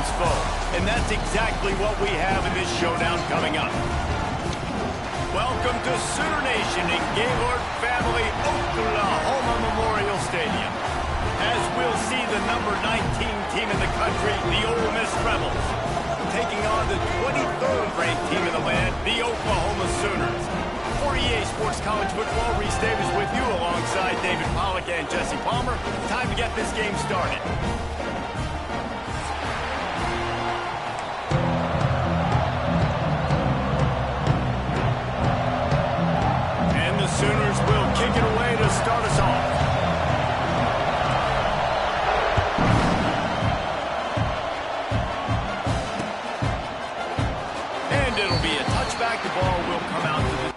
one's foe. And that's exactly what we have in this showdown coming up. Welcome to Sooner Nation in Gaylord Family Oklahoma Memorial Stadium. As we'll see the number 19 team in the country, the Ole Miss Rebels, taking on the 23rd ranked team in the land, the Oklahoma Sooners. For EA Sports College Football, Reese Davis with you alongside David Pollack and Jesse Palmer. Time to get this game started. And the Sooners will kick it away to start us off. And it'll be a touchback. The ball will come out to the...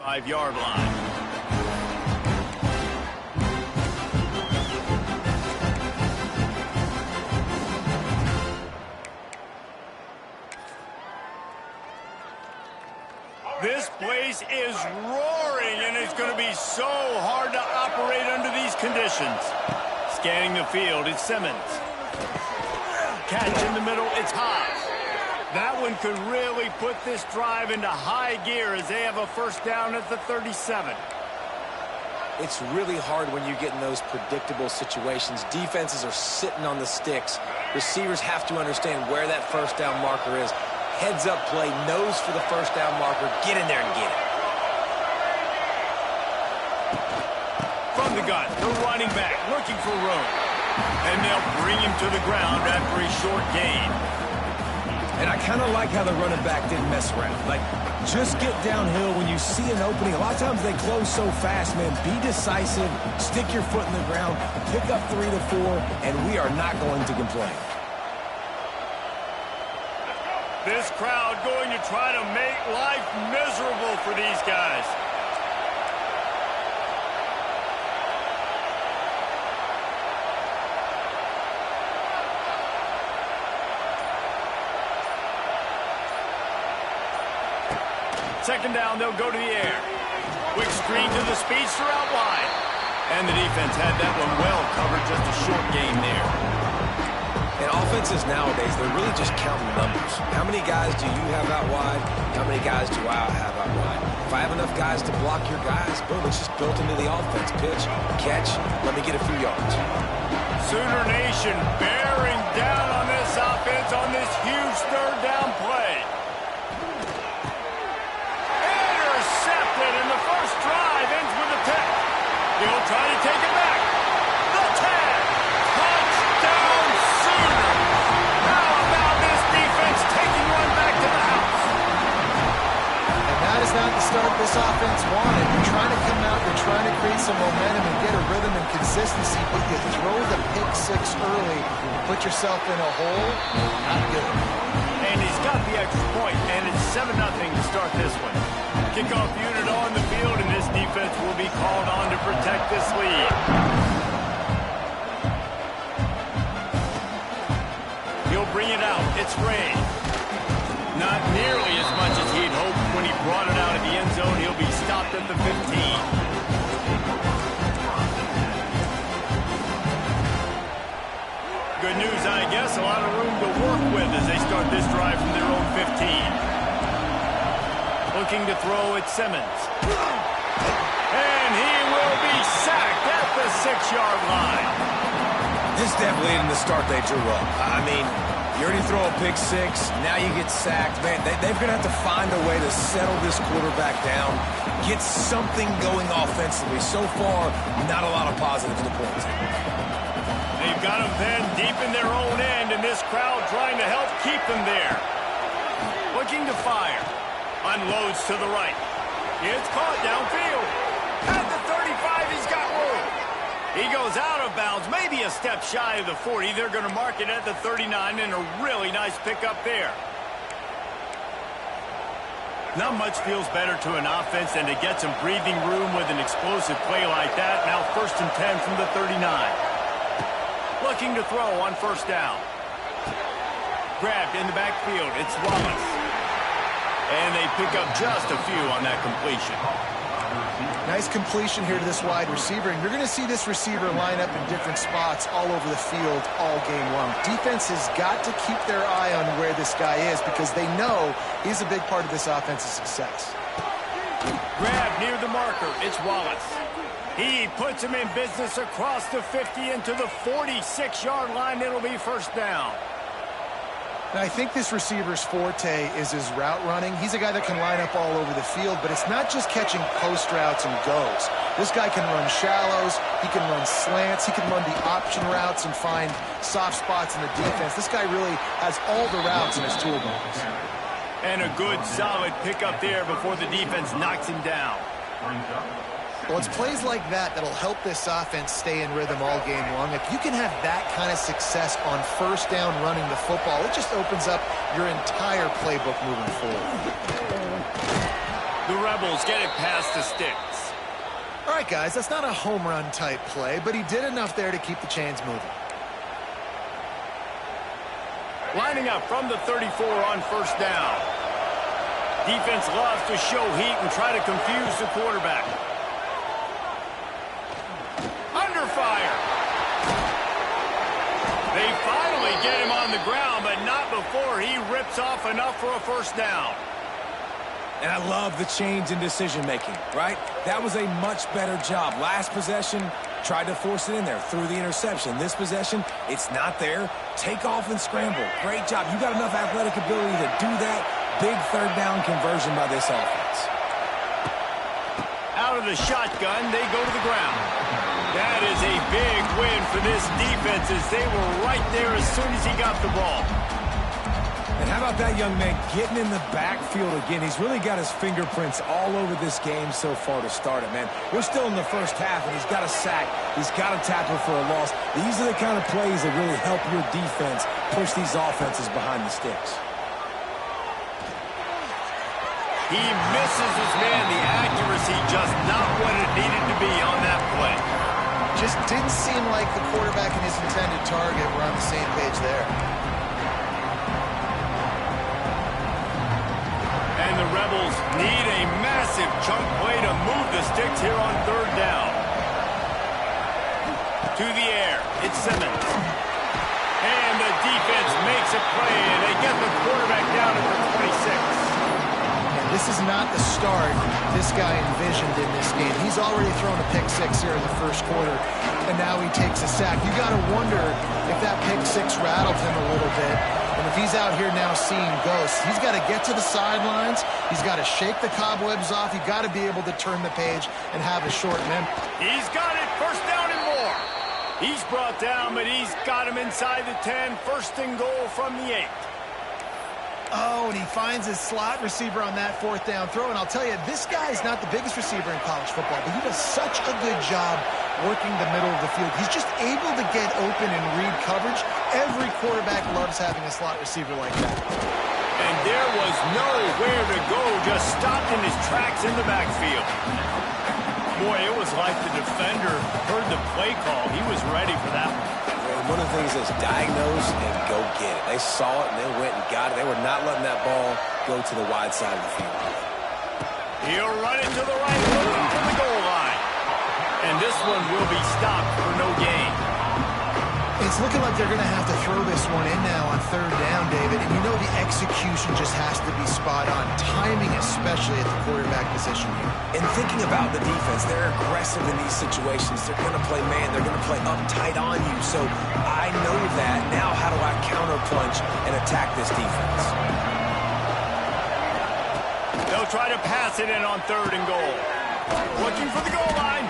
Five-yard line. This place is roaring, and it's going to be so hard to operate under these conditions. Scanning the field, it's Simmons. Catch in the middle, it's Haas. That one could really put this drive into high gear as they have a first down at the 37. It's really hard when you get in those predictable situations. Defenses are sitting on the sticks. Receivers have to understand where that first down marker is. Heads up play, nose for the first down marker. Get in there and get it. From the gun, the running back looking for room. And they'll bring him to the ground after a short gain. And I kind of like how the running back didn't mess around. Like, just get downhill when you see an opening. A lot of times they close so fast, man. Be decisive, stick your foot in the ground, pick up 3 to 4, and we are not going to complain. This crowd going to try to make life miserable for these guys. Second down, they'll go to the air. Quick screen to the speedster out wide. And the defense had that one well covered, just a short gain there. And offenses nowadays, they're really just counting numbers. How many guys do you have out wide? How many guys do I have out wide? If I have enough guys to block your guys, boom, it's just built into the offense. Pitch, catch, let me get a few yards. Sooner Nation bearing down on this offense on this huge third down play. And the first drive ends with a pick. He'll try to take it back. The tag. Touchdown! consistency, but you throw the pick six early, put yourself in a hole, not good. And he's got the extra point, and it's 7-0 to start this one. Kickoff unit on the field, and this defense will be called on to protect this lead. He'll bring it out. It's Ray. Not nearly as much as he'd hoped when he brought it out of the end zone. He'll be stopped at the 15. Good news, I guess. A lot of room to work with as they start this drive from their own 15. Looking to throw at Simmons. And he will be sacked at the 6-yard line. This definitely isn't the start they drew up. I mean, you already throw a pick six, now you get sacked. Man, they're going to have to find a way to settle this quarterback down, get something going offensively. So far, not a lot of positives to point to. They've got them then deep in their own end, and this crowd trying to help keep them there. Looking to fire. Unloads to the right. It's caught downfield. At the 35, he's got room. He goes out of bounds, maybe a step shy of the 40. They're going to mark it at the 39, and a really nice pickup there. Not much feels better to an offense than to get some breathing room with an explosive play like that. Now 1st and 10 from the 39. Looking to throw on 1st down. Grabbed in the backfield. It's Wallace. And they pick up just a few on that completion. Nice completion here to this wide receiver, and you're going to see this receiver line up in different spots all over the field all game long. Defense has got to keep their eye on where this guy is because they know he's a big part of this offense's success. Grab near the marker. It's Wallace. He puts him in business across the 50 into the 46-yard line. It'll be 1st down. Now, I think this receiver's forte is his route running. He's a guy that can line up all over the field, but it's not just catching post routes and goes. This guy can run shallows, he can run slants, he can run the option routes and find soft spots in the defense. This guy really has all the routes in his toolbox. And a good, solid pickup there before the defense knocks him down. Well, it's plays like that that'll help this offense stay in rhythm all game long. If you can have that kind of success on 1st down running the football, it just opens up your entire playbook moving forward. The Rebels get it past the sticks. All right, guys, that's not a home run type play, but he did enough there to keep the chains moving. Lining up from the 34 on 1st down. Defense loves to show heat and try to confuse the quarterback. Under fire. They finally get him on the ground, but not before he rips off enough for a 1st down. And I love the change in decision-making, right? That was a much better job. Last possession, tried to force it in there, threw the interception. This possession, it's not there. Take off and scramble. Great job. You got enough athletic ability to do that. Big 3rd down conversion by this offense. Out of the shotgun, they go to the ground. That is a big win for this defense as they were right there as soon as he got the ball. And how about that young man getting in the backfield again? He's really got his fingerprints all over this game so far to start it, man. We're still in the 1st half, and he's got a sack. He's got a tackle for a loss. These are the kind of plays that really help your defense push these offenses behind the sticks. He misses his man. The accuracy just not what it needed to be on that play. Just didn't seem like the quarterback and his intended target were on the same page there. And the Rebels need a massive chunk play to move the sticks here on 3rd down. To the air, it's Simmons. And the defense makes a play, and they get the quarterback down at the 26. This is not the start this guy envisioned in this game. He's already thrown a pick six here in the 1st quarter, and now he takes a sack. You got to wonder if that pick six rattled him a little bit. And if he's out here now seeing ghosts, he's got to get to the sidelines. He's got to shake the cobwebs off. You've got to be able to turn the page and have a short memory. He's got it. 1st down and more. He's brought down, but he's got him inside the 10. 1st and goal from the 8. Oh, and he finds his slot receiver on that 4th down throw. And I'll tell you, this guy is not the biggest receiver in college football, but he does such a good job working the middle of the field. He's just able to get open and read coverage. Every quarterback loves having a slot receiver like that. And there was nowhere to go, just stopped in his tracks in the backfield. Boy, it was like the defender heard the play call. He was ready for that one. One of the things is diagnose and go get it. They saw it and they went and got it. They were not letting that ball go to the wide side of the field. He'll run it to the right, looking for the goal line. And this one will be stopped for no gain. It's looking like they're going to have to throw this one in now on third down, David. And you know the execution just has to be spot on. Timing, especially at the quarterback position here. And thinking about the defense, they're aggressive in these situations. They're going to play man. They're going to play up tight on you. So I know that. Now how do I counterpunch and attack this defense? They'll try to pass it in on third and goal. Looking for the goal line.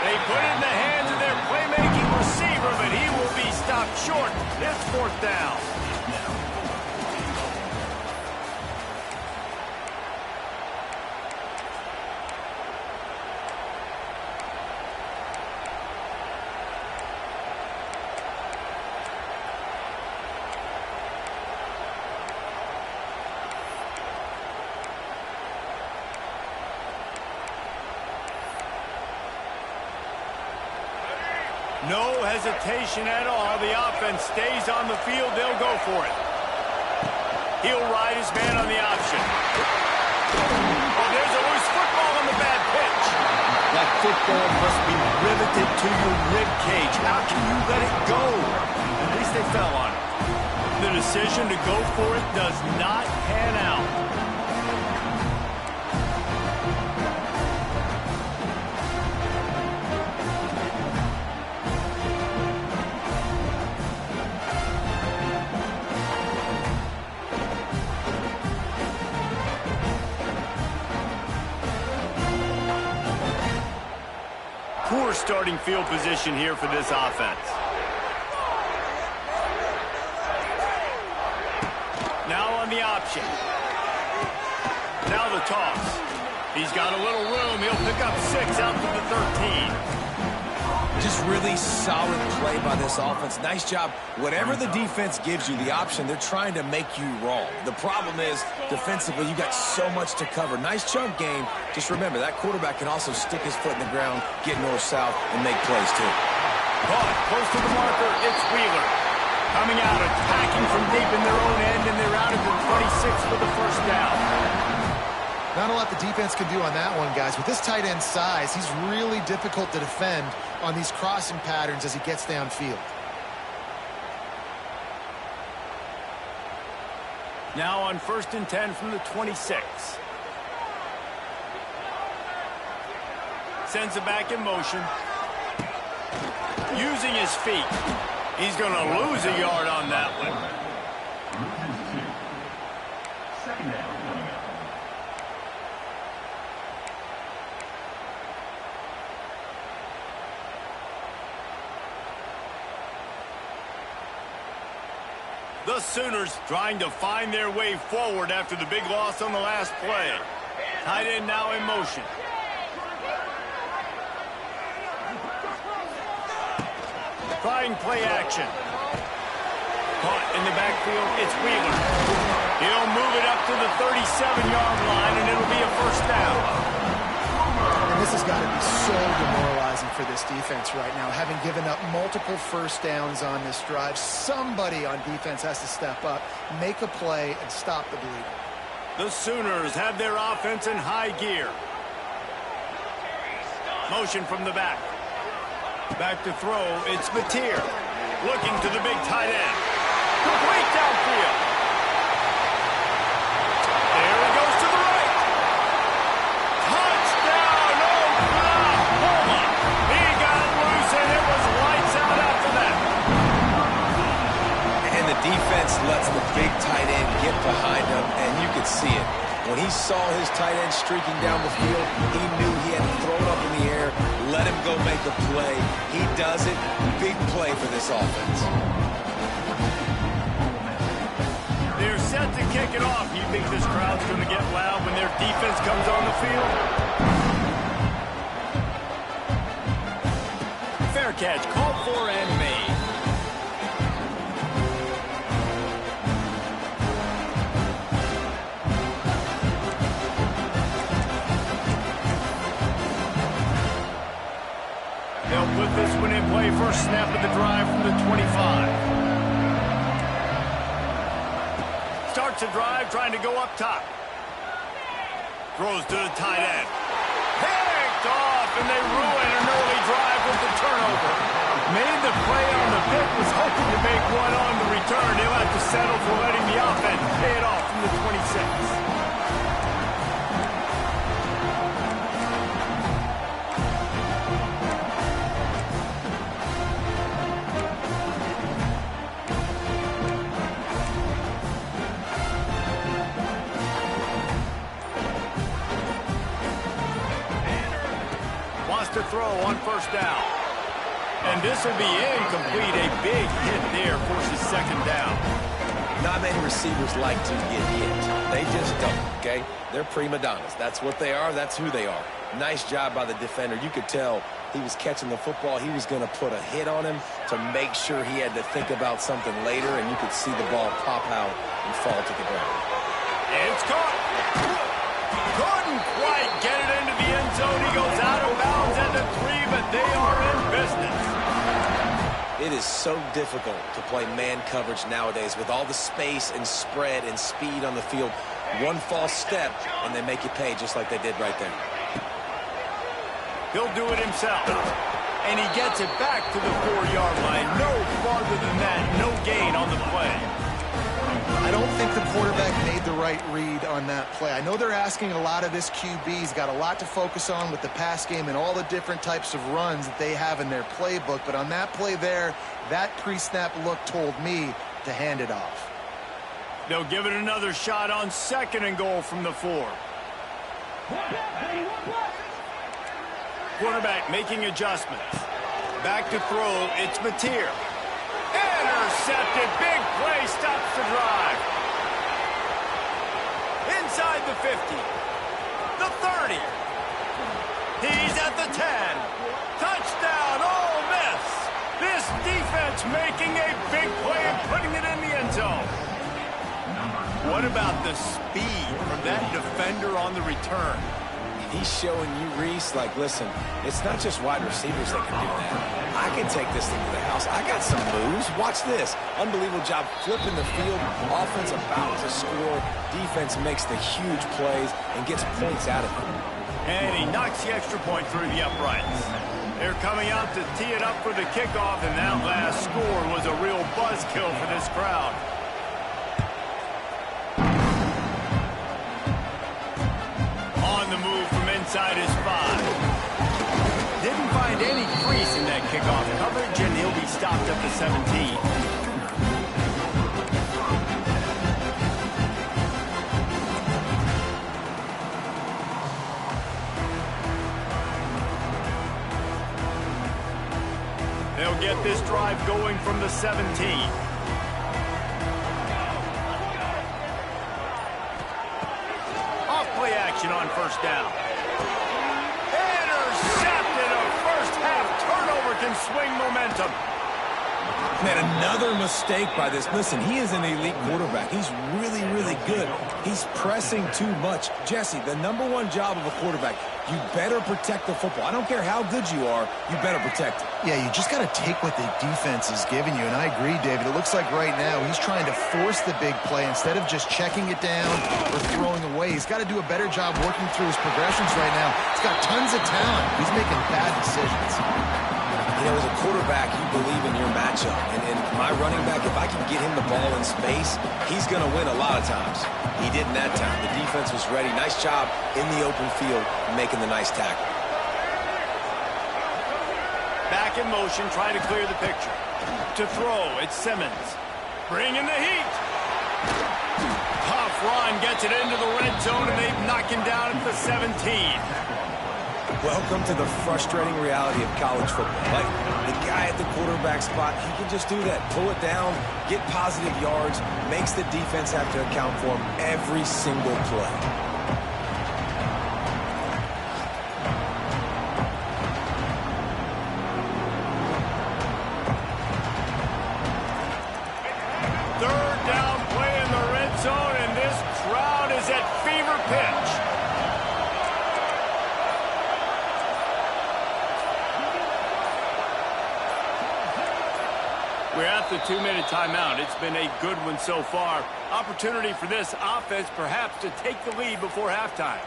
They put it in the hands of their playmaking receiver, but he will be stopped short. It's fourth down. No hesitation at all. The offense stays on the field. They'll go for it. He'll ride his man on the option. Oh, there's a loose football on the bad pitch. That football must be riveted to your rib cage. How can you let it go? At least they fell on it. The decision to go for it does not pan out. Poor starting field position here for this offense. Now on the option. Now the toss. He's got a little room. He'll pick up 6 out to the 13. Just really solid play by this offense. Nice job. Whatever the defense gives you, the option, they're trying to make you wrong. The problem is, defensively, you got so much to cover. Nice chunk game. Just remember, that quarterback can also stick his foot in the ground, get north-south, and make plays, too. Caught close to the marker. It's Wheeler. Coming out, attacking from deep in their own end, and they're out at the 26 for the first down. Not a lot the defense can do on that one, guys. With this tight end size, he's really difficult to defend on these crossing patterns as he gets downfield. Now on 1st and 10 from the 26. Sends it back in motion. Using his feet. He's going to lose a yard on that one. The Sooners trying to find their way forward after the big loss on the last play. Tight end now in motion. Trying play action. Caught in the backfield, it's Wheeler. He'll move it up to the 37-yard line, and it'll be a first down. And this has got to be so demoralizing for this defense right now, having given up multiple first downs on this drive. Somebody on defense has to step up, make a play, and stop the bleeding. The Sooners have their offense in high gear. Motion from the back. Back to throw, it's Mateer. Looking to the big tight end. Complete downfield. There he goes to the right. Touchdown, Oklahoma. He got loose, and it was lights out after that. And the defense lets the big tight end get behind him, and you could see it. When he saw his tight end streaking down the field, he knew he had to throw it up in the air, let him go make a play. He does it. Big play for this offense. They're set to kick it off. You think this crowd's going to get loud when their defense comes on the field? Fair catch, called for and made. They'll put this one in play. First snap of the drive from the 25. Starts a drive trying to go up top. Throws to the tight end. Picked off, and they ruin an early drive with the turnover. Made the play on the pick, was hoping to make one on the return. He'll have to settle for letting the offense pay it off from the 26. To throw on first down. And this will be incomplete. A big hit there forces second down. Not many receivers like to get hit. They just don't, okay? They're prima donnas. That's what they are. That's who they are. Nice job by the defender. You could tell he was catching the football. He was going to put a hit on him to make sure he had to think about something later, and you could see the ball pop out and fall to the ground. It's caught. Couldn't quite get it into the end zone. He goes out of bounds at the 3, but they are in business. It is so difficult to play man coverage nowadays with all the space and spread and speed on the field. One false step, and they make you pay just like they did right there. He'll do it himself. And he gets it back to the 4-yard line. No farther than that. No gain on the play. I don't think the quarterback made the right read on that play. I know they're asking a lot of this QB. He's got a lot to focus on with the pass game and all the different types of runs that they have in their playbook. But on that play there, that pre-snap look told me to hand it off. They'll give it another shot on second and goal from the 4. Quarterback making adjustments. Back to throw. It's Mateer. Intercepted. Big play. Stops the drive. Inside the 50. The 30. He's at the 10. Touchdown. Ole Miss. This defense making a big play and putting it in the end zone. What about the speed from that defender on the return? He's showing you, Reese, like, listen, it's not just wide receivers that can do that. I can take this thing to the house. I got some moves. Watch this. Unbelievable job flipping the field. Offense about to score. Defense makes the huge plays and gets points out of it. And he knocks the extra point through the uprights. They're coming out to tee it up for the kickoff, and that last score was a real buzzkill for this crowd. On the move from inside his 5. Didn't find any crease in that kickoff coverage, and he'll be stopped up to 17. They'll get this drive going from the 17. Play action on first down. Intercepted. A first half turnover can swing momentum. Man, another mistake by this. Listen, he is an elite quarterback. He's really, really good. He's pressing too much. Jesse, the #1 job of a quarterback, you better protect the football. I don't care how good you are, you better protect it. Yeah, you just got to take what the defense is giving you. And I agree, David. It looks like right now he's trying to force the big play instead of just checking it down or throwing away. He's got to do a better job working through his progressions right now. He's got tons of talent. He's making bad decisions. You know, as a quarterback, you believe in your matchup. And my running back, if I can get him the ball in space, he's going to win a lot of times. He did in that time. The defense was ready. Nice job in the open field making the nice tackle. Back in motion, trying to clear the picture. To throw, it's Simmons. Bringing the heat. Tough run, gets it into the red zone, and they knock him down at the 17. Welcome to the frustrating reality of college football. Like, the guy at the quarterback spot, he can just do that. Pull it down, get positive yards, makes the defense have to account for him every single play. Third down play in the red zone, and this crowd is at fever pitch. We're at the 2-minute timeout. It's been a good one so far. Opportunity for this offense perhaps to take the lead before halftime.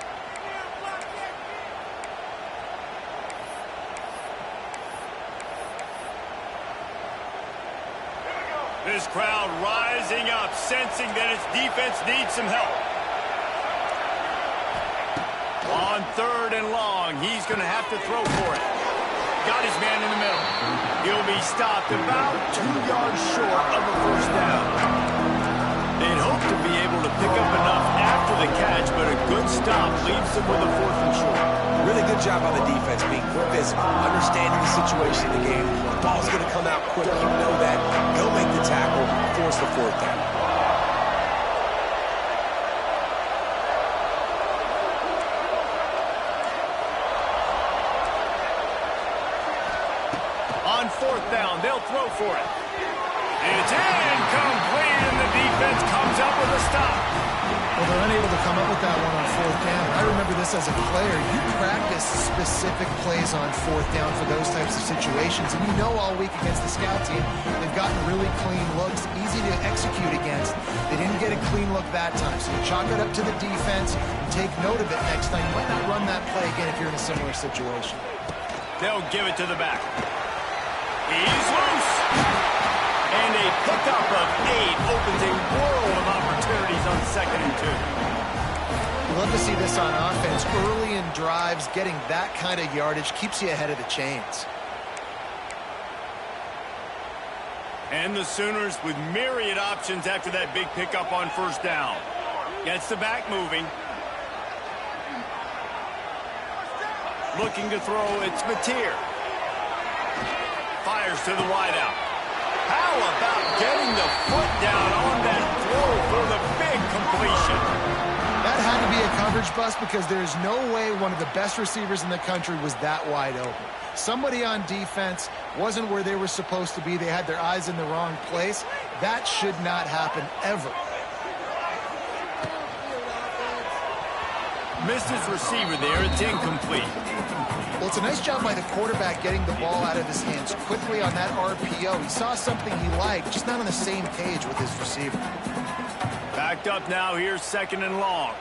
This crowd rising up, sensing that its defense needs some help. On 3rd and long, he's going to have to throw for it. Got his man in the middle. He'll be stopped about 2 yards short of the first down. They'd hope to be able to pick up enough after the catch, but a good stop leaves them with a 4th and short. Really good job on the defense, being physical, understanding the situation in the game. The ball's going to come out quick. You know that. He'll make the tackle, force the 4th down. On 4th down, they'll throw for it. It's incomplete, and the defense comes up with a stop. Well, they're unable to come up with that one on 4th down. I remember this as a player. You practice specific plays on 4th down for those types of situations, and you know all week against the scout team, they've gotten really clean looks, easy to execute against. They didn't get a clean look that time, so you chalk it up to the defense and take note of it next time. You might not run that play again if you're in a similar situation. They'll give it to the back. He's loose. And a pickup of 8 opens a world of opportunities on 2nd and 2. You love to see this on offense. Early in drives, getting that kind of yardage keeps you ahead of the chains. And the Sooners with myriad options after that big pickup on 1st down. Gets the back moving. Looking to throw, it's Mateer. Fires to the wideout. How about getting the foot down on that throw for the big completion? That had to be a coverage bust because there's no way one of the best receivers in the country was that wide open. Somebody on defense wasn't where they were supposed to be. They had their eyes in the wrong place. That should not happen ever. Missed his receiver there. It's incomplete. Well, it's a nice job by the quarterback getting the ball out of his hands quickly on that RPO. He saw something he liked, just not on the same page with his receiver. Backed up now. Here's 2nd and long.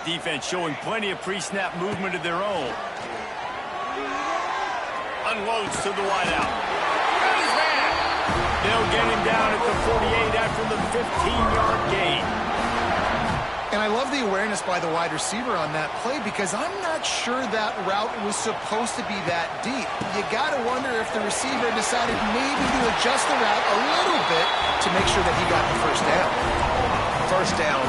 Defense showing plenty of pre-snap movement of their own. Unloads to the wideout. Got his man. They'll get him down at the 48 after the 15-yard gain. And I love the awareness by the wide receiver on that play because I'm not sure that route was supposed to be that deep. You got to wonder if the receiver decided maybe to adjust the route a little bit to make sure that he got the 1st down. 1st down,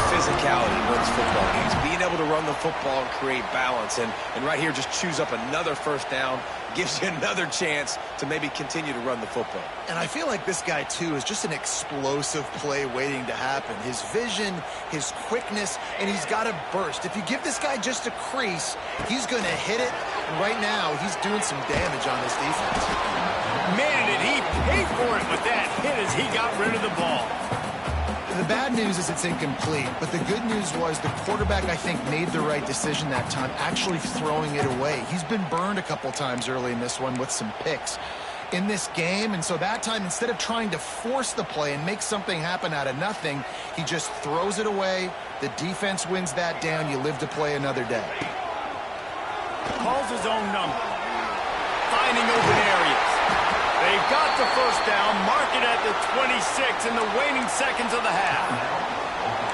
physicality wins football games. Being able to run the football and create balance. And right here, just choose up another 1st down. Gives you another chance to maybe continue to run the football. And I feel like this guy, too, is just an explosive play waiting to happen. His vision, his quickness, and he's got a burst. If you give this guy just a crease, he's going to hit it. And right now, he's doing some damage on his defense. Man, did he pay for it with that hit as he got rid of the ball. The bad news is it's incomplete, but the good news was the quarterback, I think, made the right decision that time, actually throwing it away. He's been burned a couple times early in this one with some picks in this game, and so that time, instead of trying to force the play and make something happen out of nothing, he just throws it away. The defense wins that down. You live to play another day. Calls his own number. Finding open areas. They've got the 1st down, mark it at the 26 in the waning seconds of the half.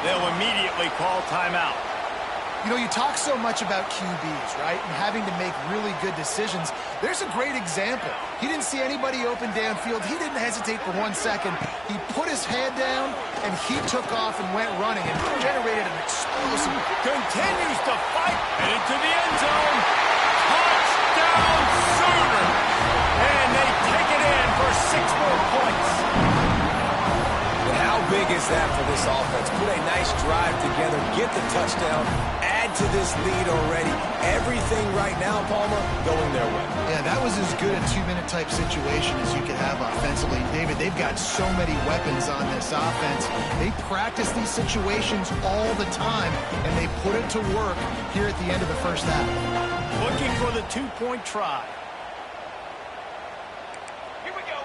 They'll immediately call timeout. You know, you talk so much about QBs, right, and having to make really good decisions. There's a great example. He didn't see anybody open downfield. He didn't hesitate for 1 second. He put his head down, and he took off and went running and generated an explosive. Continues to fight, and into the end zone. Touchdown, Sooners! And they take it in for 6 more points. And how big is that for this offense? Put a nice drive together, get the touchdown, add add to this lead already. Everything right now, Palmer, going their way. Yeah, that was as good a two-minute type situation as you could have offensively. David, they've got so many weapons on this offense. They practice these situations all the time, and they put it to work here at the end of the first half. Looking for the two-point try. Here we go.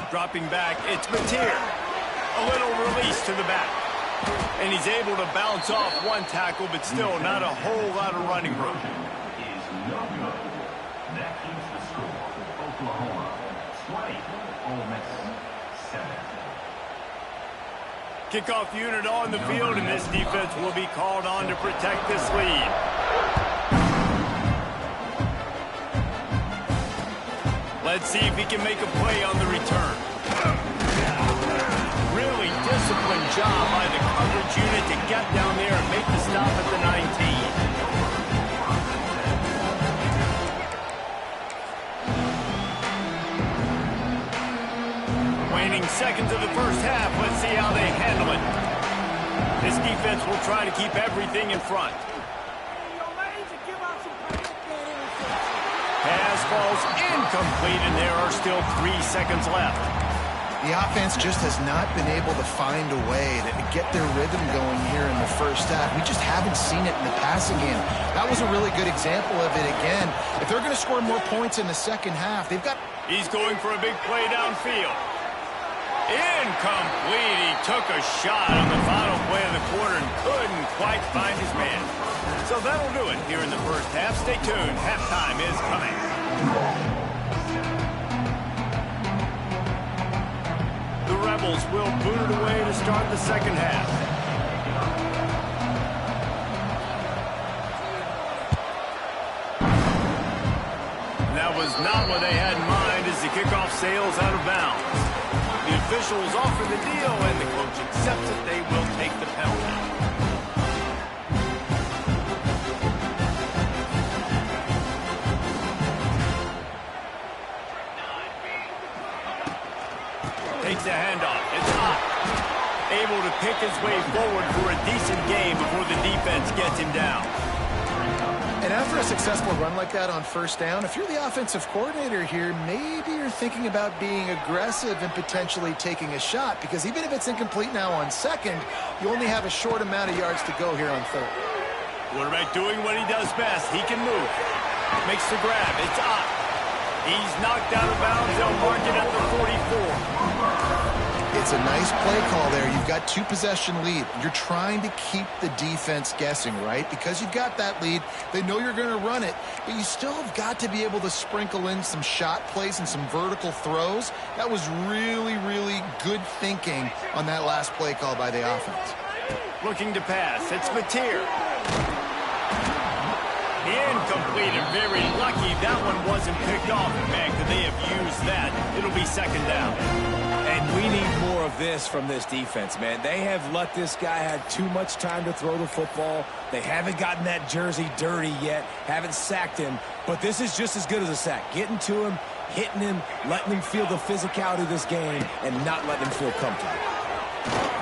Dropping back, it's Mateer. A little release to the back. And he's able to bounce off one tackle, but still not a whole lot of running room. Is no good. That keeps the score. Oklahoma 20, Ole Miss 7. Kickoff unit on the field, and this defense will be called on to protect this lead. Let's see if he can make a play on the return. Really disciplined job by the coverage unit to get down there and make the stop at the 19. Waning seconds of the first half. Let's see how they handle it. This defense will try to keep everything in front. Pass falls incomplete, and there are still 3 seconds left. The offense just has not been able to find a way to get their rhythm going here in the first half. We just haven't seen it in the passing game. That was a really good example of it again. If they're going to score more points in the second half, they've got... He's going for a big play downfield. Incomplete. He took a shot on the final play of the quarter and couldn't quite find his man. So that'll do it here in the first half. Stay tuned. Halftime is coming. The Rebels will boot it away to start the second half. That was not what they had in mind as the kickoff sails out of bounds. The officials offer the deal, and the coach accepts it. They will take the penalty. Takes a handoff. It's hot. Able to pick his way forward for a decent game before the defense gets him down. And after a successful run like that on first down, if you're the offensive coordinator here, maybe you're thinking about being aggressive and potentially taking a shot, because even if it's incomplete now on second, you only have a short amount of yards to go here on third. Quarterback doing what he does best. He can move. Makes the grab. It's up. He's knocked out of bounds. They'll mark it at the 44. It's a nice play call there. You've got 2-possession lead. You're trying to keep the defense guessing, right? Because you've got that lead. They know you're going to run it, but you still have got to be able to sprinkle in some shot plays and some vertical throws. That was really, really good thinking on that last play call by the offense. Looking to pass. It's Mateer. Incomplete, and very lucky that one wasn't picked off. Man, could they have used that? It'll be second down. And we need more of this from this defense, man. They have let this guy have too much time to throw the football. They haven't gotten that jersey dirty yet, haven't sacked him. But this is just as good as a sack. Getting to him, hitting him, letting him feel the physicality of this game, and not letting him feel comfortable.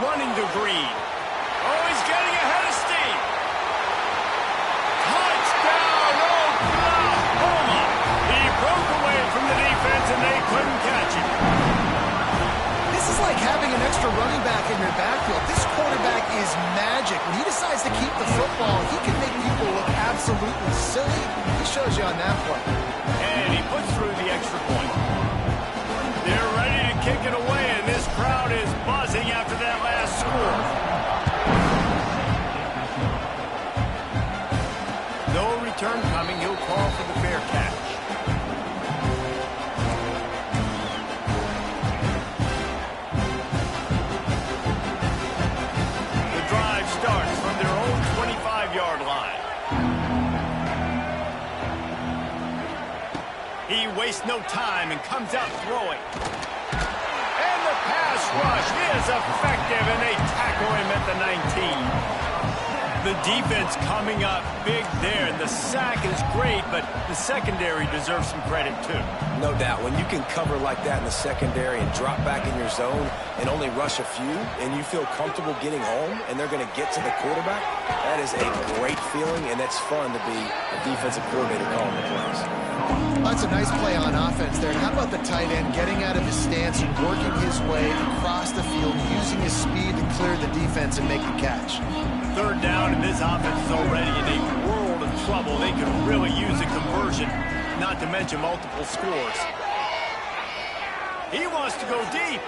Running to Green. Oh, he's getting ahead of steam. Touchdown, Oklahoma. He broke away from the defense, and they couldn't catch him. This is like having an extra running back in your backfield. This quarterback is magic. When he decides to keep the football, he can make people look absolutely silly. He shows you on that play. And he puts through the extra point. They're ready to kick it away, and this crowd is buzzing after that last score. No return coming. He'll call for the fair catch. Starts from their own 25-yard line. He wastes no time and comes out throwing. And the pass rush is effective, and they tackle him at the 19. The defense coming up big there, and the sack is great, but the secondary deserves some credit too. No doubt. When you can cover like that in the secondary and drop back in your zone and only rush a few, and you feel comfortable getting home, and they're going to get to the quarterback, that is a great feeling, and it's fun to be a defensive coordinator calling the plays. That's a nice play on offense there. And how about the tight end getting out of his stance and working his way across the field, using his speed to clear the defense and make a catch? Third down, and this offense is already in a world of trouble. They could really use a conversion, not to mention multiple scores. He wants to go deep.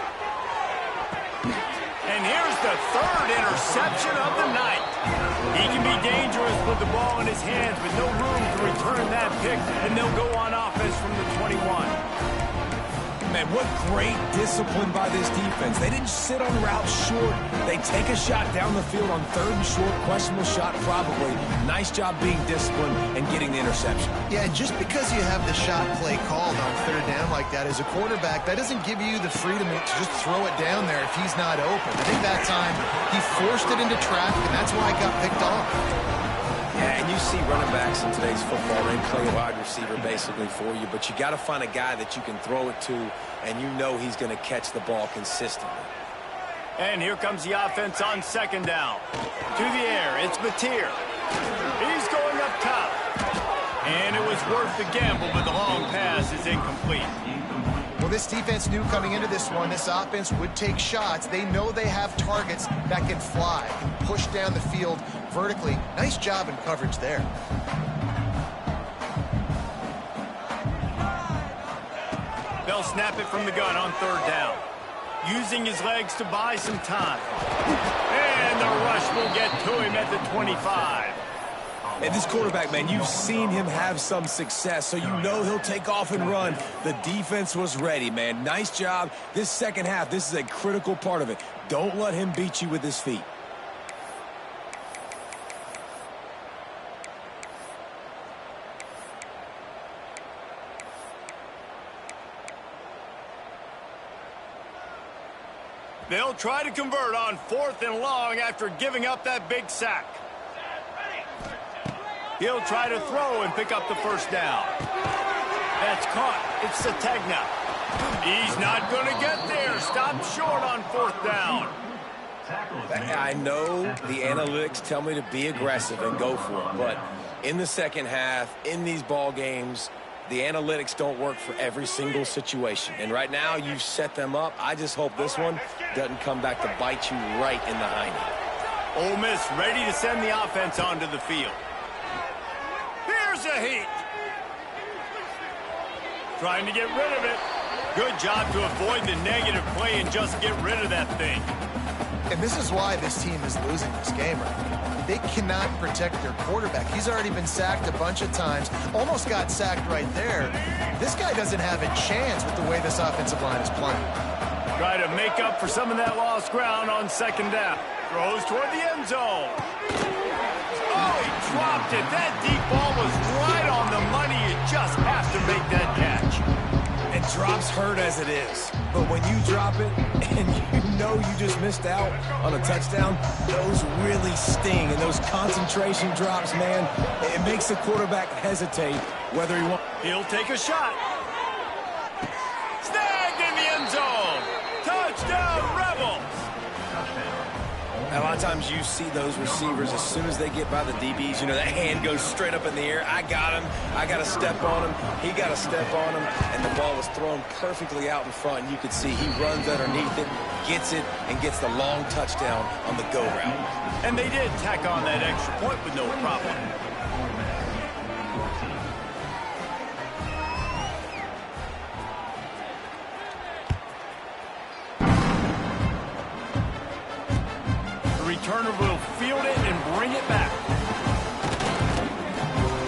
And here's the third interception of the night. He can be dangerous with the ball in his hands, with no room to return that pick, and they'll go on offense from the 21. Man, what great discipline by this defense. They didn't sit on routes short. They take a shot down the field on third and short. Questionable shot, probably. Nice job being disciplined and getting the interception. Yeah, and just because you have the shot play called on third down like that as a quarterback, that doesn't give you the freedom to just throw it down there if he's not open. I think that time he forced it into traffic, and that's why it got picked off. Yeah, and you see running backs in today's football, they play a wide receiver basically for you, but you got to find a guy that you can throw it to, and you know he's going to catch the ball consistently. And here comes the offense on second down. To the air, it's Mateer. He's going up top. And it was worth the gamble, but the long pass is incomplete. Well, this defense knew coming into this one, this offense would take shots. They know they have targets that can fly, can push down the field vertically. Nice job in coverage there. They'll snap it from the gun on third down. Using his legs to buy some time. And the rush will get to him at the 25. And this quarterback, man, you've seen him have some success, so you know he'll take off and run. The defense was ready, man. Nice job. This second half, this is a critical part of it. Don't let him beat you with his feet. They'll try to convert on fourth and long after giving up that big sack. He'll try to throw and pick up the first down. That's caught. It's Sategna. He's not going to get there. Stop short on fourth down. I know the analytics tell me to be aggressive and go for it, but in the second half, in these ball games, the analytics don't work for every single situation. And right now, you've set them up. I just hope this one doesn't come back to bite you right in the hiney. Ole Miss ready to send the offense onto the field. Here's a heat. Trying to get rid of it. Good job to avoid the negative play and just get rid of that thing. And this is why this team is losing this game right now. They cannot protect their quarterback. He's already been sacked a bunch of times. Almost got sacked right there. This guy doesn't have a chance with the way this offensive line is playing. Try to make up for some of that lost ground on second down. Throws toward the end zone. Oh, he dropped it. That deep ball was right on the money. You just have to make that catch. And drops hurt as it is. But when you drop it and you know you just missed out on a touchdown, those really sting. And those concentration drops, man, it makes the quarterback hesitate whether he wants. He'll take a shot. Snagged in the end zone. Touchdown, Rebels. A lot of times you see those receivers, as soon as they get by the DBs, you know, that hand goes straight up in the air. I got him. I got to step on him. He got to step on him. And the ball was thrown perfectly out in front. You could see he runs underneath it, gets it, and gets the long touchdown on the go route. And they did tack on that extra point with no problem. Turner will field it and bring it back.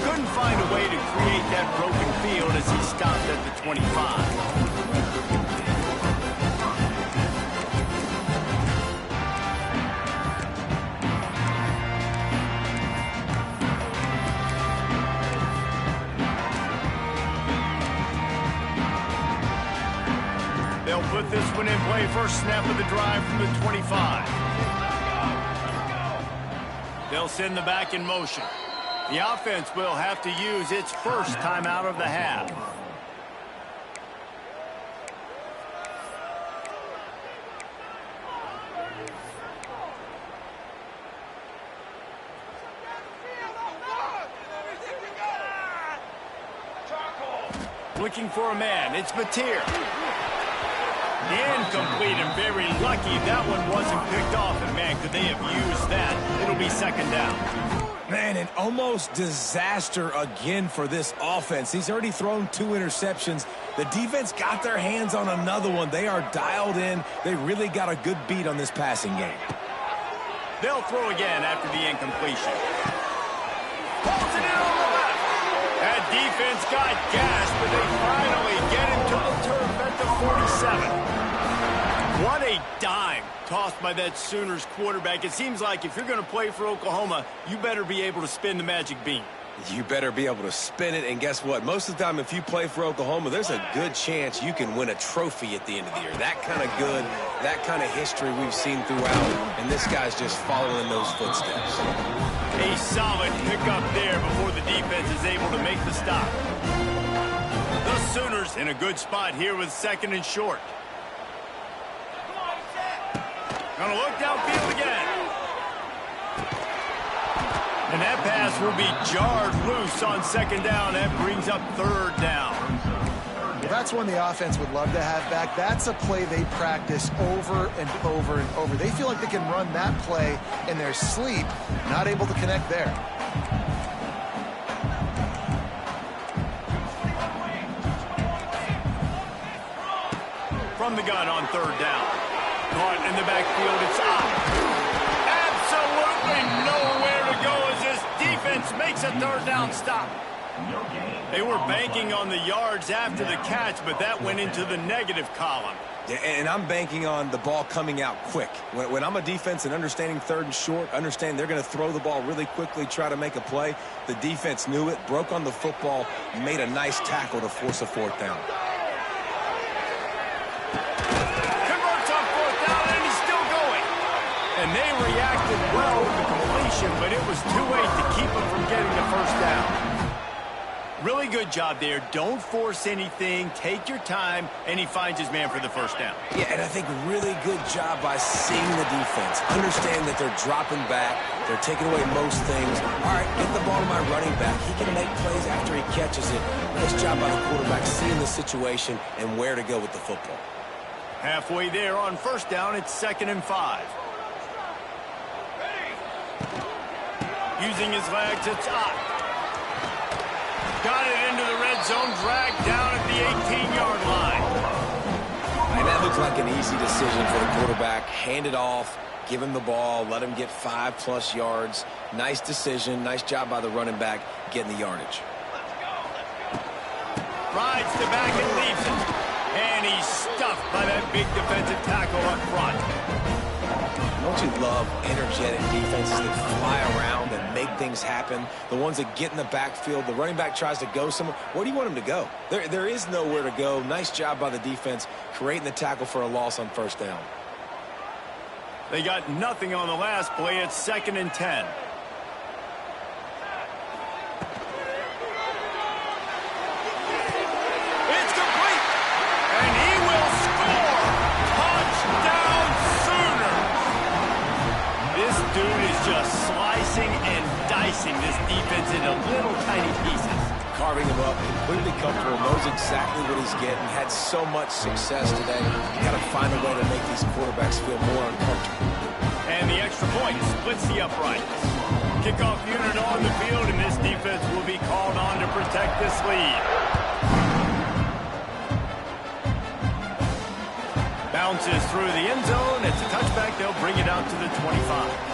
Couldn't find a way to create that broken field as he stopped at the 25. They'll put this one in play. First snap of the drive from the 25. They'll send the back in motion. The offense will have to use its first timeout of the half. Looking for a man. It's Mateer. Incomplete and very lucky that one wasn't picked off. And, man, could they have used that? It'll be second down. Man, an almost disaster again for this offense. He's already thrown 2 interceptions. The defense got their hands on another one. They are dialed in. They really got a good beat on this passing game. They'll throw again after the incompletion. Pulls it in on the left. That defense got gas, but they finally get him to the turf at the 47. What a dime tossed by that Sooners quarterback. It seems like if you're going to play for Oklahoma, you better be able to spin the magic bean. You better be able to spin it, and guess what? Most of the time, if you play for Oklahoma, there's a good chance you can win a trophy at the end of the year. That kind of good, that kind of history we've seen throughout, and this guy's just following in those footsteps. A solid pickup there before the defense is able to make the stop. The Sooners in a good spot here with second and short. Gonna look downfield again. And that pass will be jarred loose on second down. That brings up third down. Well, that's one the offense would love to have back. That's a play they practice over and over and over. They feel like they can run that play in their sleep, not able to connect there. From the gun on third down. Caught in the backfield, it's out. Absolutely nowhere to go as this defense makes a third down stop. They were banking on the yards after the catch, but that went into the negative column. Yeah, and I'm banking on the ball coming out quick. When I'm a defense and understanding third and short, understand they're going to throw the ball really quickly, try to make a play. The defense knew it, broke on the football, made a nice tackle to force a fourth down. Converts on fourth down, and he's still going. And they reacted well with the completion, but it was too late to keep him from getting the first down. Really good job there. Don't force anything. Take your time, and he finds his man for the first down. Yeah, and I think really good job by seeing the defense. Understand that they're dropping back. They're taking away most things. All right, get the ball to my running back. He can make plays after he catches it. Nice job by the quarterback seeing the situation and where to go with the football. Halfway there on first down, it's 2nd and 5. Using his legs, it's up. Got it into the red zone, dragged down at the 18-yard line. And that looks like an easy decision for the quarterback. Hand it off, give him the ball, let him get 5+ yards. Nice decision, nice job by the running back getting the yardage. Rides to back and leaves it. And he's stuffed by that big defensive tackle up front. Don't you love energetic defenses that fly around and make things happen? The ones that get in the backfield, the running back tries to go somewhere. Where do you want him to go? There is nowhere to go. Nice job by the defense creating the tackle for a loss on first down. They got nothing on the last play. It's 2nd and 10. It's complete. And he will score. Touchdown Sooners. This dude is just slicing and dicing this defense into little tiny pieces. Carving him up, completely comfortable, knows exactly what he's getting, had so much success today. You got to find a way to make these quarterbacks feel more uncomfortable. And the extra point splits the uprights. Kickoff unit on the field, and this defense will be called on to protect this lead. Bounces through the end zone. It's a touchback. They'll bring it out to the 25.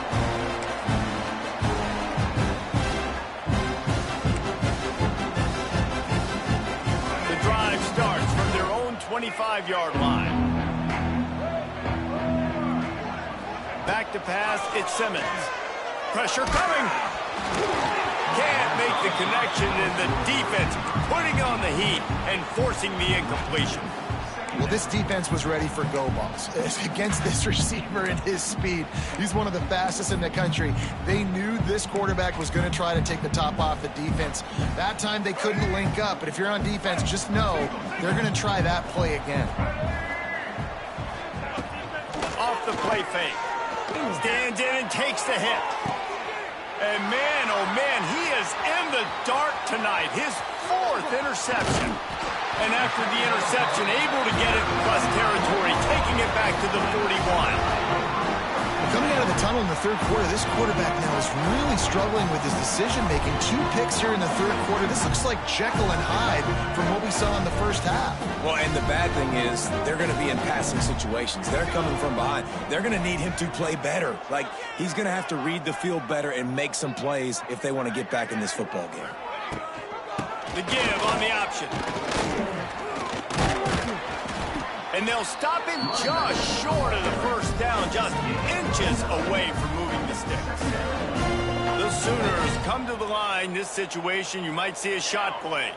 Starts from their own 25-yard line. Back to pass, it's Simmons. Pressure coming. Can't make the connection, and the defense putting on the heat and forcing the incompletion. Well, this defense was ready for go balls. Against this receiver and his speed, he's one of the fastest in the country. They knew this quarterback was going to try to take the top off the defense. That time they couldn't link up, but if you're on defense, just know they're going to try that play again. Off the play fake. Stands in and takes the hit. And man, oh man, he is in the dark tonight. His 4th interception. And after the interception, able to get it in plus territory, taking it back to the 41. Coming out of the tunnel in the third quarter, this quarterback now is really struggling with his decision-making. 2 picks here in the third quarter. This looks like Jekyll and Hyde from what we saw in the first half. Well, and the bad thing is they're going to be in passing situations. They're coming from behind. They're going to need him to play better. Like, he's going to have to read the field better and make some plays if they want to get back in this football game. The give on the option. And they'll stop him just short of the first down, just inches away from moving the sticks. The Sooners come to the line. This situation, you might see a shot play.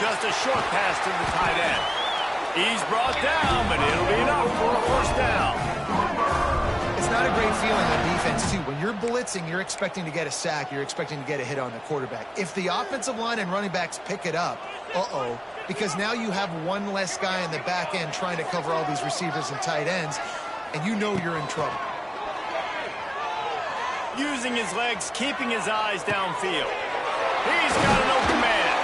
Just a short pass to the tight end. He's brought down, but it'll be enough for a first down. It's not a great feeling on defense, too. When you're blitzing, you're expecting to get a sack. You're expecting to get a hit on the quarterback. If the offensive line and running backs pick it up, because now you have one less guy in the back end trying to cover all these receivers and tight ends, and you know you're in trouble. Using his legs, keeping his eyes downfield. He's got an open man.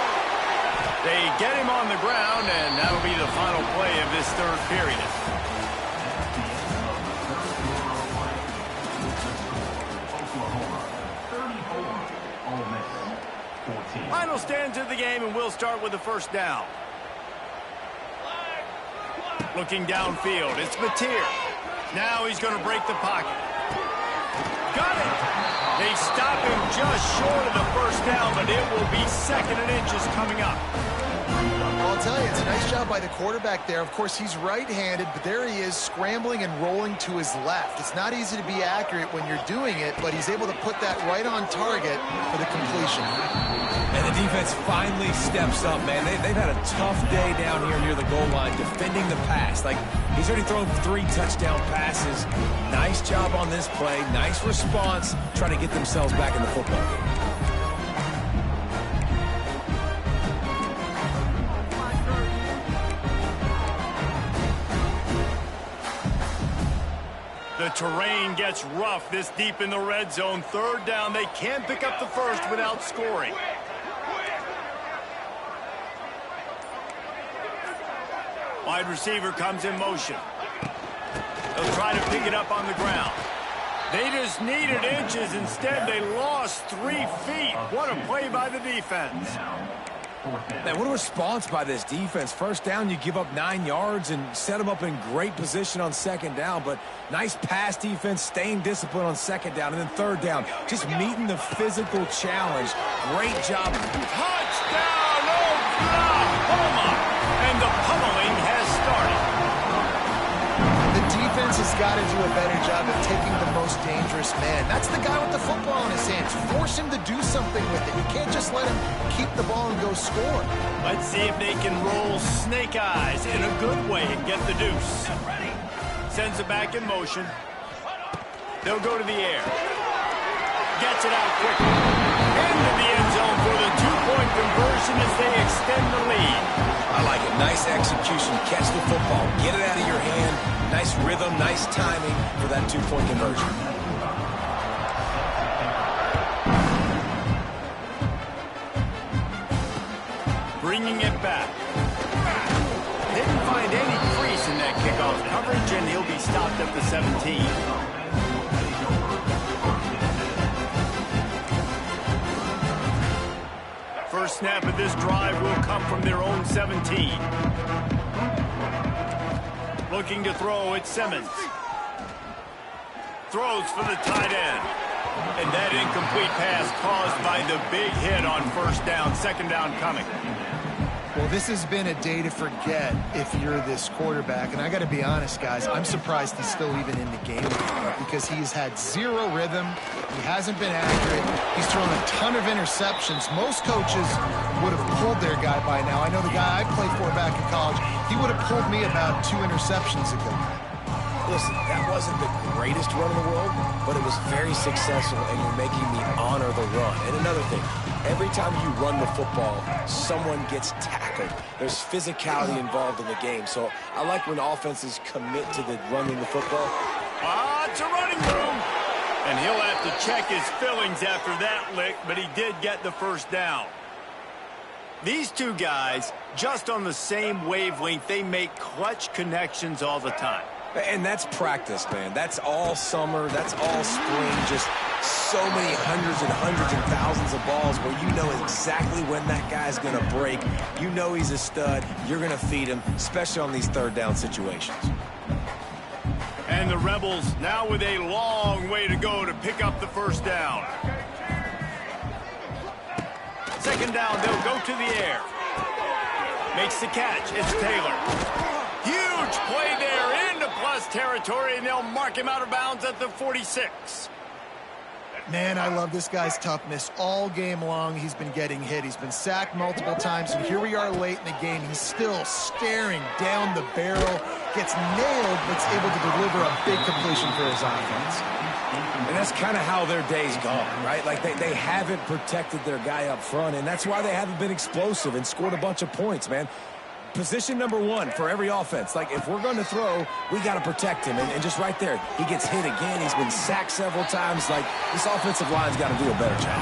They get him on the ground, and that'll be the final play of this third period. Final stanza of the game, and we'll start with the first down. Looking downfield, it's Mateer. Now he's going to break the pocket. Got it! They stop him just short of the first down, but it will be 2nd and inches coming up. I'll tell you, it's a nice job by the quarterback there. Of course, he's right-handed, but there he is scrambling and rolling to his left. It's not easy to be accurate when you're doing it, but he's able to put that right on target for the completion. And the defense finally steps up, man. They've had a tough day down here near the goal line defending the pass. Like, he's already thrown 3 touchdown passes. Nice job on this play. Nice response, trying to get themselves back in the football game. The terrain gets rough this deep in the red zone. 3rd down. They can't pick up the first without scoring. Wide receiver comes in motion. They'll try to pick it up on the ground. They just needed inches. Instead, they lost 3 feet. What a play by the defense. Man, what a response by this defense. First down, you give up 9 yards and set them up in great position on 2nd down. But nice pass defense, staying disciplined on 2nd down. And then 3rd down, just meeting the physical challenge. Great job. Touchdown, Oklahoma! And the pummeling has started. The defense has got to do a better job of taking the most dangerous man. That's the guy with the football in his hands. Force him to do something with it. You can't just let him keep the ball and go score. Let's see if they can roll snake eyes in a good way and get the deuce. Sends it back in motion. They'll go to the air. Gets it out quickly. Into the end zone for the 2-point conversion as they extend the lead. I like it. Nice execution. Catch the football. Get it out of your hand. Nice rhythm, nice timing for that 2-point conversion. Bringing it back. Didn't find any crease in that kickoff coverage, and he'll be stopped at the 17. First snap of this drive will come from their own 17. Looking to throw, it's Simmons. Throws for the tight end. And that incomplete pass caused by the big hit on first down. 2nd down coming. Well, this has been a day to forget if you're this quarterback. And I got to be honest, guys, I'm surprised he's still even in the game because he's had zero rhythm. He hasn't been accurate. He's thrown a ton of interceptions. Most coaches would have pulled their guy by now. I know the guy I played for back in college, he would have pulled me about 2 interceptions ago. Listen, that wasn't the greatest run in the world, but it was very successful, and you're making me honor the run. And another thing, every time you run the football, someone gets tackled. There's physicality involved in the game. So I like when offenses commit to the running the football. It's a running room. And he'll have to check his fillings after that lick, but he did get the first down. These two guys, just on the same wavelength, they make clutch connections all the time. And that's practice, man. That's all summer. That's all spring. Just so many hundreds and thousands of balls where you know exactly when that guy's going to break. You know he's a stud. You're going to feed him, especially on these third down situations. And the Rebels now with a long way to go to pick up the first down. Second down, they'll go to the air. Makes the catch. It's Taylor. Huge play there into plus territory, and they'll mark him out of bounds at the 46. Man, I love this guy's toughness. All game long, he's been getting hit. He's been sacked multiple times, and here we are late in the game. He's still staring down the barrel, gets nailed, but's able to deliver a big completion for his offense. And that's kind of how their day's gone, right? Like they haven't protected their guy up front, and that's why they haven't been explosive and scored a bunch of points, man. Position number one for every offense. Like, if we're going to throw, we got to protect him. And just right there, he gets hit again. He's been sacked several times. Like, this offensive line's got to do a better job.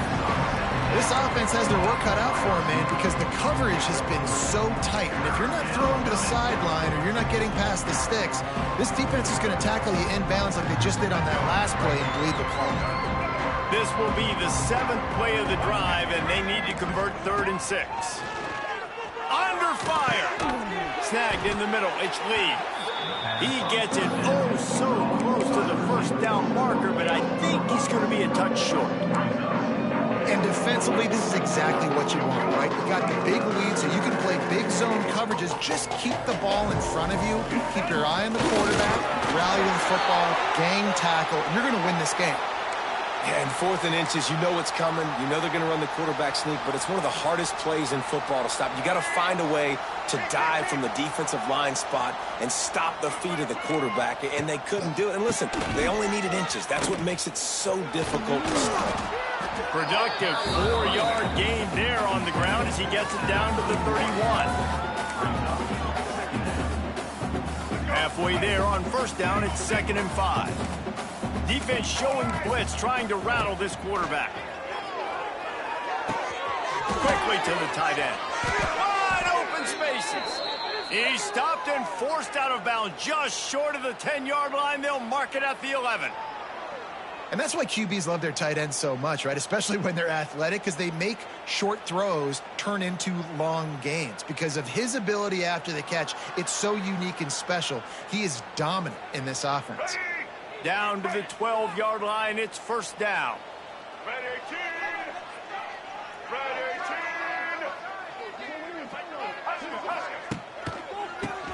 This offense has their work cut out for him, man, because the coverage has been so tight. And if you're not throwing to the sideline or you're not getting past the sticks, this defense is going to tackle you inbounds like they just did on that last play and bleed the clock. This will be the 7th play of the drive, and they need to convert 3rd and 6. Under fire. Snagged in the middle. It's Lee. He gets it so close to the first down marker, but I think he's going to be a touch short. And defensively, this is exactly what you want, right? You got the big lead, so you can play big zone coverages. Just keep the ball in front of you. Keep your eye on the quarterback. Rally to the football. Gang tackle. And you're going to win this game. Yeah, and 4th and inches, you know what's coming. You know they're going to run the quarterback sneak, but it's one of the hardest plays in football to stop. You got to find a way to dive from the defensive line spot and stop the feet of the quarterback, and they couldn't do it. And listen, they only needed inches. That's what makes it so difficult to stop. Productive 4-yard gain there on the ground as he gets it down to the 31. Halfway there on first down, it's 2nd and 5. Defense showing blitz, trying to rattle this quarterback. Quickly to the tight end. Wide open spaces. He stopped and forced out of bounds just short of the 10-yard line. They'll mark it at the 11. And that's why QBs love their tight ends so much, right? Especially when they're athletic, because they make short throws turn into long gains. Because of his ability after the catch, it's so unique and special. He is dominant in this offense. Down to the 12-yard line, it's first down. Red 18! Red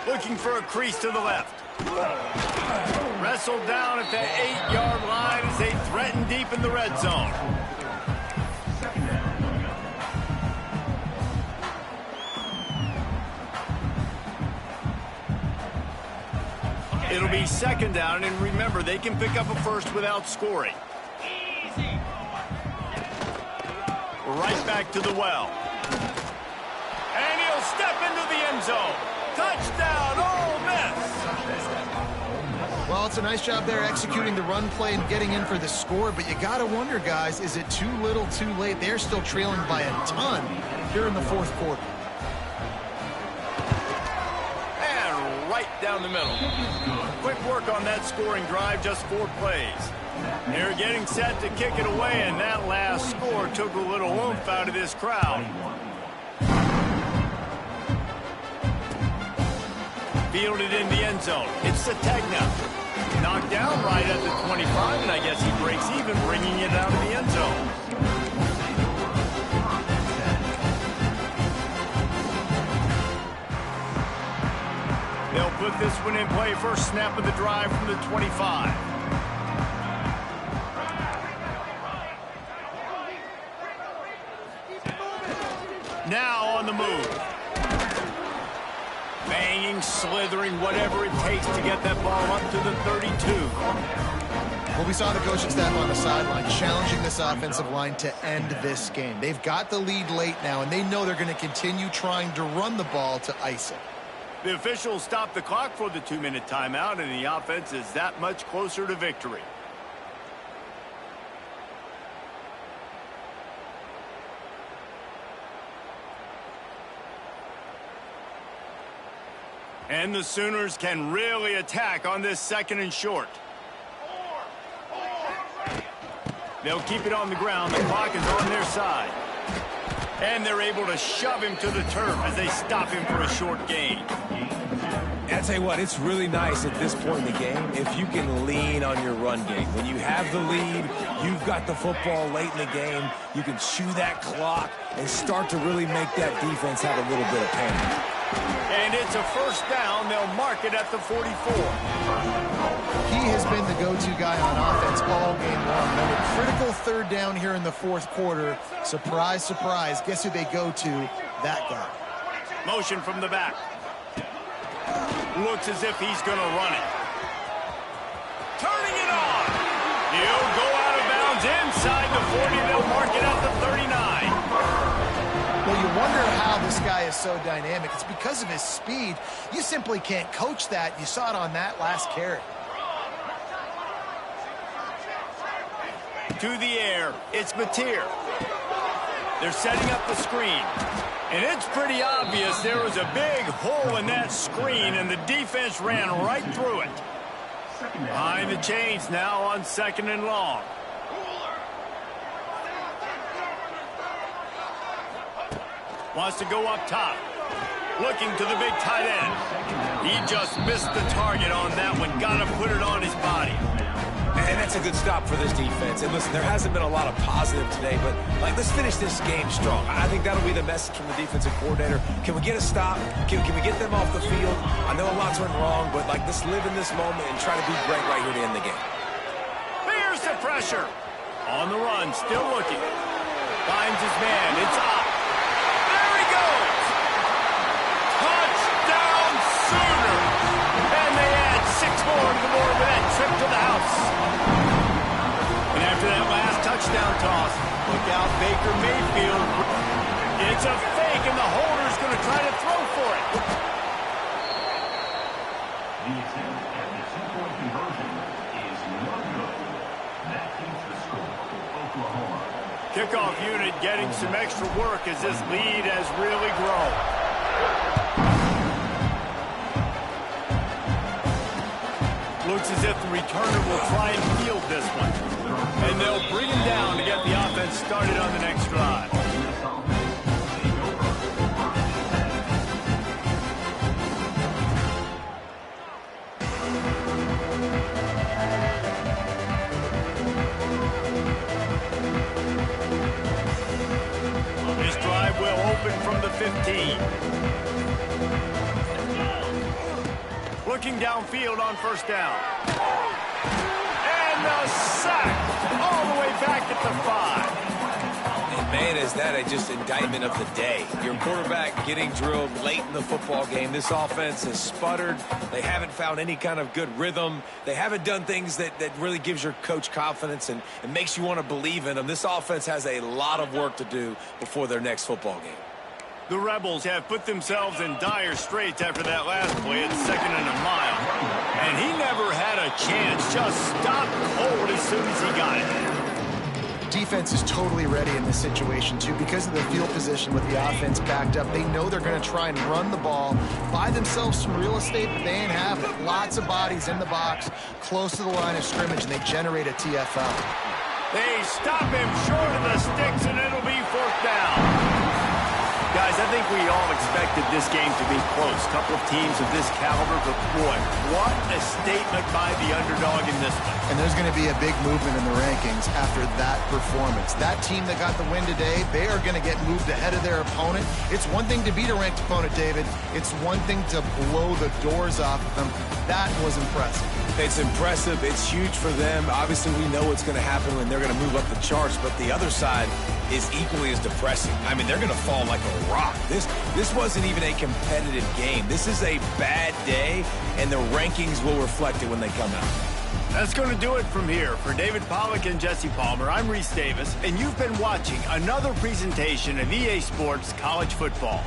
18! Looking for a crease to the left. Wrestled down at the 8-yard line as they threaten deep in the red zone. It'll be 2nd down, and remember, they can pick up a first without scoring. Right back to the well. And he'll step into the end zone. Touchdown, Ole Miss! Well, it's a nice job there executing the run play and getting in for the score, but you got to wonder, guys, is it too little too late? They're still trailing by a ton here in the 4th quarter. Right down the middle. Quick work on that scoring drive, just 4 plays. They're getting set to kick it away, and that last score took a little oomph out of this crowd. Fielded in the end zone. It's Sategna. Knocked down right at the 25, and I guess he breaks even, bringing it out of the end zone. They'll put this one in play. First snap of the drive from the 25. Now on the move. Banging, slithering, whatever it takes to get that ball up to the 32. Well, we saw the coaching staff on the sideline challenging this offensive line to end this game. They've got the lead late now, and they know they're going to continue trying to run the ball to ice it. The officials stopped the clock for the 2-minute timeout, and the offense is that much closer to victory. And the Sooners can really attack on this 2nd and short. They'll keep it on the ground. The clock is on their side. And they're able to shove him to the turf as they stop him for a short gain. And I tell you what, it's really nice at this point in the game if you can lean on your run game. When you have the lead, you've got the football late in the game, you can chew that clock and start to really make that defense have a little bit of panic. And it's a first down. They'll mark it at the 44. He has been the go-to guy on offense all game long. But a critical 3rd down here in the 4th quarter. Surprise, surprise. Guess who they go to? That guy. Motion from the back. Looks as if he's going to run it. Turning it on. He'll go out of bounds inside the 40. They'll mark it at the 39. Well, you wonder how this guy is so dynamic. It's because of his speed. You simply can't coach that. You saw it on that last carry. To the air, it's Mateer. They're setting up the screen. And it's pretty obvious there was a big hole in that screen, and the defense ran right through it. Behind the chains now on 2nd and long. Wants to go up top. Looking to the big tight end. He just missed the target on that one. Got to put it on his body. And that's a good stop for this defense. And listen, there hasn't been a lot of positive today, but let's finish this game strong. I think that'll be the message from the defensive coordinator. Can we get a stop? Can we get them off the field? I know a lot's went wrong, but let's live in this moment and try to be great right here to end the game. There's the pressure. On the run, still looking. Finds his man. It's up. There he goes. Touchdown Sooners. And they add 6 more to the board with that trip to the house. And after that last touchdown toss, look out, Baker Mayfield. It's a fake, and the holder's going to try to throw for it. The attempt at the 2-point conversion is no good. That keeps the score for Oklahoma. Kickoff unit getting some extra work as this lead has really grown. Looks as if the returner will try and field this one. And they'll bring him down to get the offense started on the next drive. This drive will open from the 15. Looking downfield on first down. And the sack all the way back at the 5. And man, is that just indictment of the day. Your quarterback getting drilled late in the football game. This offense has sputtered. They haven't found any kind of good rhythm. They haven't done things that really gives your coach confidence and makes you want to believe in them. This offense has a lot of work to do before their next football game. The Rebels have put themselves in dire straits after that last play at 2nd and a mile. And he never had a chance. Just stopped cold as soon as he got it. Defense is totally ready in this situation, too. Because of the field position with the offense backed up, they know they're going to try and run the ball, buy themselves some real estate, but they ain't have it. Lots of bodies in the box, close to the line of scrimmage, and they generate a TFL. They stop him short of the sticks, and it'll be 4th down. Guys, I think we all expected this game to be close. Couple of teams of this caliber, but boy, what a statement by the underdog in this one. And there's going to be a big movement in the rankings after that performance. That team that got the win today, they are going to get moved ahead of their opponent. It's one thing to beat a ranked opponent, David. It's one thing to blow the doors off of them. That was impressive. It's impressive. It's huge for them. Obviously, we know what's going to happen when they're going to move up the charts, but the other side is equally as depressing. I mean, they're going to fall like a rock. This wasn't even a competitive game. This is a bad day, and the rankings will reflect it when they come out. That's going to do it from here. For David Pollack and Jesse Palmer, I'm Reese Davis, and you've been watching another presentation of EA Sports College Football.